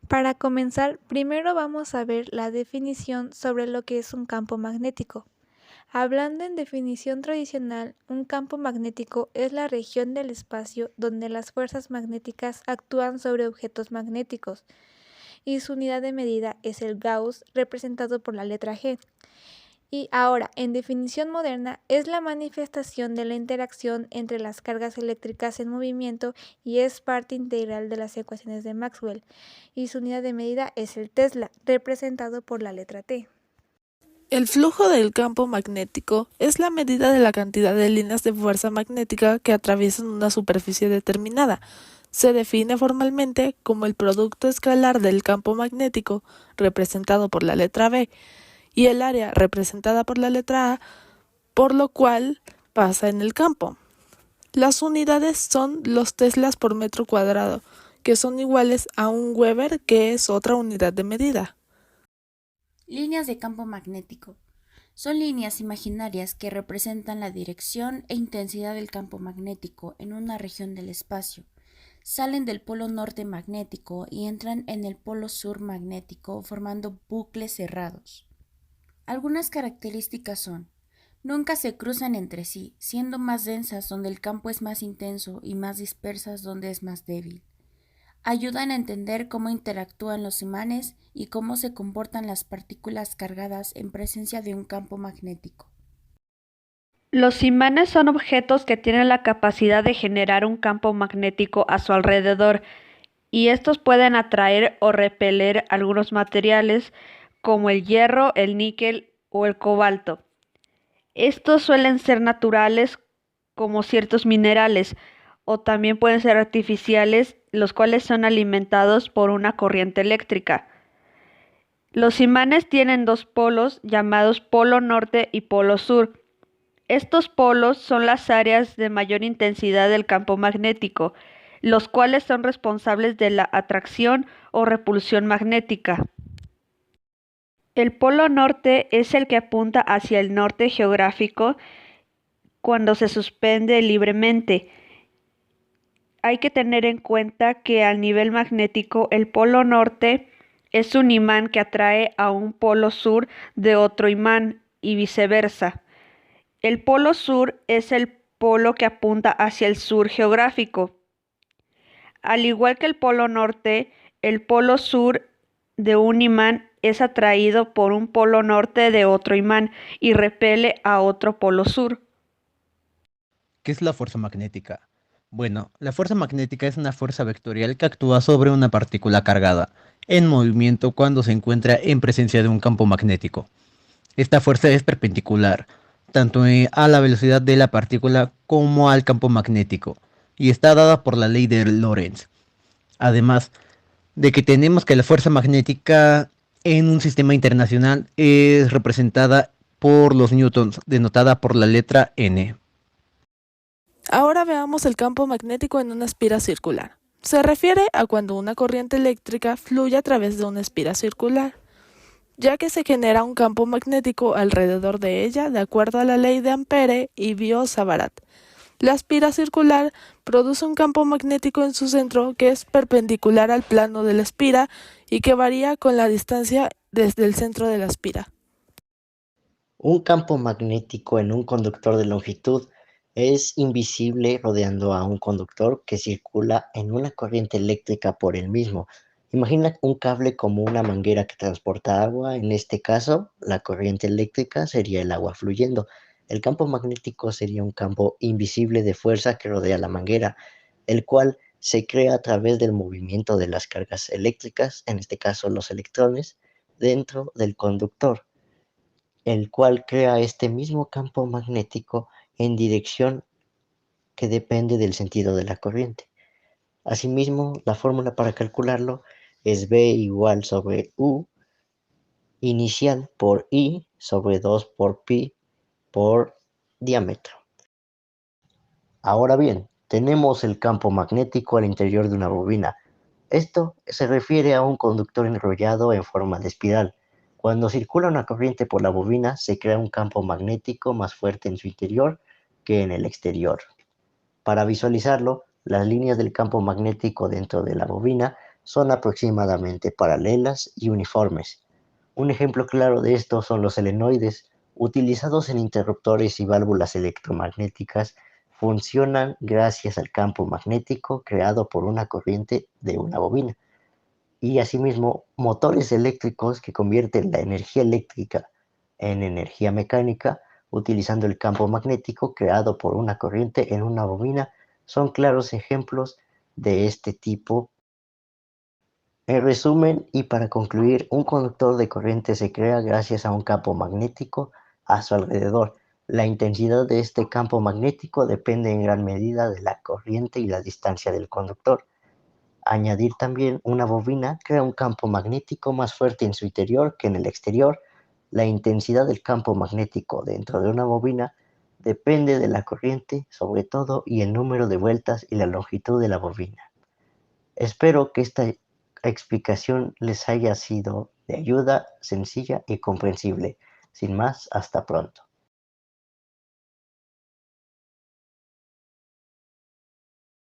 Para comenzar, primero vamos a ver la definición sobre lo que es un campo magnético. Hablando en definición tradicional, un campo magnético es la región del espacio donde las fuerzas magnéticas actúan sobre objetos magnéticos, y su unidad de medida es el Gauss, representado por la letra G. Y ahora, en definición moderna, es la manifestación de la interacción entre las cargas eléctricas en movimiento y es parte integral de las ecuaciones de Maxwell, y su unidad de medida es el Tesla, representado por la letra T. El flujo del campo magnético es la medida de la cantidad de líneas de fuerza magnética que atraviesan una superficie determinada. Se define formalmente como el producto escalar del campo magnético, representado por la letra B, y el área representada por la letra A, por lo cual pasa en el campo. Las unidades son los teslas por metro cuadrado, que son iguales a un Weber, que es otra unidad de medida. Líneas de campo magnético. Son líneas imaginarias que representan la dirección e intensidad del campo magnético en una región del espacio. Salen del polo norte magnético y entran en el polo sur magnético formando bucles cerrados. Algunas características son: nunca se cruzan entre sí, siendo más densas donde el campo es más intenso y más dispersas donde es más débil. Ayudan a entender cómo interactúan los imanes y cómo se comportan las partículas cargadas en presencia de un campo magnético. Los imanes son objetos que tienen la capacidad de generar un campo magnético a su alrededor, y estos pueden atraer o repeler algunos materiales como el hierro, el níquel o el cobalto. Estos suelen ser naturales como ciertos minerales, o también pueden ser artificiales, los cuales son alimentados por una corriente eléctrica. Los imanes tienen dos polos llamados polo norte y polo sur. Estos polos son las áreas de mayor intensidad del campo magnético, los cuales son responsables de la atracción o repulsión magnética. El polo norte es el que apunta hacia el norte geográfico cuando se suspende libremente. Hay que tener en cuenta que a nivel magnético el polo norte es un imán que atrae a un polo sur de otro imán y viceversa. El polo sur es el polo que apunta hacia el sur geográfico. Al igual que el polo norte, el polo sur de un imán es atraído por un polo norte de otro imán y repele a otro polo sur. ¿Qué es la fuerza magnética? Bueno, la fuerza magnética es una fuerza vectorial que actúa sobre una partícula cargada, en movimiento cuando se encuentra en presencia de un campo magnético. Esta fuerza es perpendicular, tanto a la velocidad de la partícula como al campo magnético, y está dada por la ley de Lorentz. Además de que tenemos que la fuerza magnética en un sistema internacional es representada por los newtons, denotada por la letra N. Ahora veamos el campo magnético en una espira circular. Se refiere a cuando una corriente eléctrica fluye a través de una espira circular, ya que se genera un campo magnético alrededor de ella de acuerdo a la ley de Ampere y Biot-Savart. La espira circular produce un campo magnético en su centro que es perpendicular al plano de la espira y que varía con la distancia desde el centro de la espira. Un campo magnético en un conductor de longitud es invisible rodeando a un conductor que circula en una corriente eléctrica por el mismo. Imagina un cable como una manguera que transporta agua. En este caso, la corriente eléctrica sería el agua fluyendo. El campo magnético sería un campo invisible de fuerza que rodea la manguera, el cual se crea a través del movimiento de las cargas eléctricas, en este caso los electrones, dentro del conductor, el cual crea este mismo campo magnético en dirección que depende del sentido de la corriente. Asimismo, la fórmula para calcularlo es B igual sobre U inicial por I sobre 2 por pi por diámetro. Ahora bien, tenemos el campo magnético al interior de una bobina. Esto se refiere a un conductor enrollado en forma de espiral. Cuando circula una corriente por la bobina, se crea un campo magnético más fuerte en su interior que en el exterior. Para visualizarlo, las líneas del campo magnético dentro de la bobina son aproximadamente paralelas y uniformes. Un ejemplo claro de esto son los solenoides, utilizados en interruptores y válvulas electromagnéticas, funcionan gracias al campo magnético creado por una corriente de una bobina. Y asimismo, motores eléctricos que convierten la energía eléctrica en energía mecánica utilizando el campo magnético creado por una corriente en una bobina son claros ejemplos de este tipo. En resumen, y para concluir, un conductor de corriente se crea gracias a un campo magnético a su alrededor. La intensidad de este campo magnético depende en gran medida de la corriente y la distancia del conductor. Añadir también una bobina crea un campo magnético más fuerte en su interior que en el exterior. La intensidad del campo magnético dentro de una bobina depende de la corriente, sobre todo, y el número de vueltas y la longitud de la bobina. Espero que esta explicación les haya sido de ayuda, sencilla y comprensible. Sin más, hasta pronto.